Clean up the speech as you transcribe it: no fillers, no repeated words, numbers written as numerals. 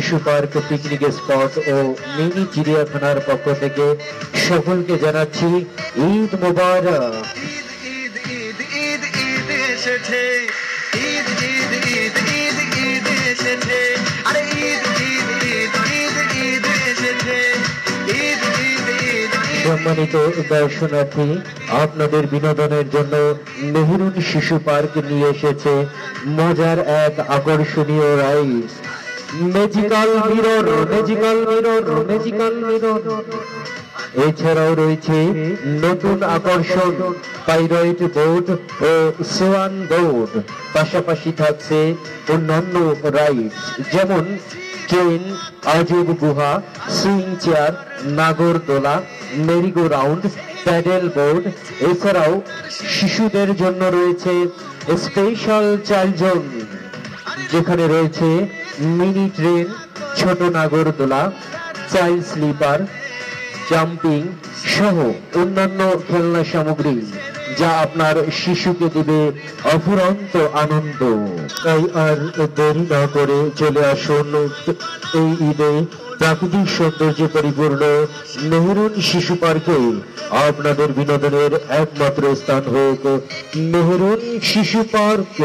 শিশু park picnic spot ও mini চিড়িয়াখানার পক্ষ থেকে সকলকে জানাচ্ছি ঈদ মোবারক। ঈদ ঈদ ঈদ ঈদ এসেছে, ঈদ ঈদ ঈদ ঈদ ঈদ এসেছে, আরে ঈদ ঈদ ঈদ ঈদ ঈদ এসেছে, ঈদ ঈদ ঈদ। সম্মানিত দর্শনার্থী, আপনাদের বিনোদনের জন্য মেহেরুন শিশু পার্ক নিয়ে এসেছে মজার এক আকর্ষণীয় rides, magical mirror, magical mirror, magical mirror. এছাড়াও রয়েছে নতুন আকর্ষণ পাইরয়েট বোর্ড ও সোয়ান বোর্ড। পাশাপাশি থাকছে অন্যান্য রাইডস যেমন ট্রেন, আজব গুহা, সুইং চেয়ার, নাগরদোলা, মেরিগো রাউন্ড, প্যাডেল বোর্ড। এছাড়াও শিশুদের জন্য রয়েছে স্পেশাল চাইল্ড জোন, যেখানে রয়েছে মিনি ট্রেন, ছোট নাগরদোলা, চাইল্ড স্লিপার, জাম্পিং সহ অন্যান্য খেলনা সামগ্রী, যা আপনার শিশুকে দেবে অফুরন্ত আনন্দ। তাই আর দেরি না করে চলে আসুন এই ঈদে প্রাকৃতিক সৌন্দর্যে পরিপূর্ণ মেহেরুন শিশু পার্কে। আপনাদের বিনোদনের একমাত্র স্থান হোক মেহেরুন শিশু পার্ক।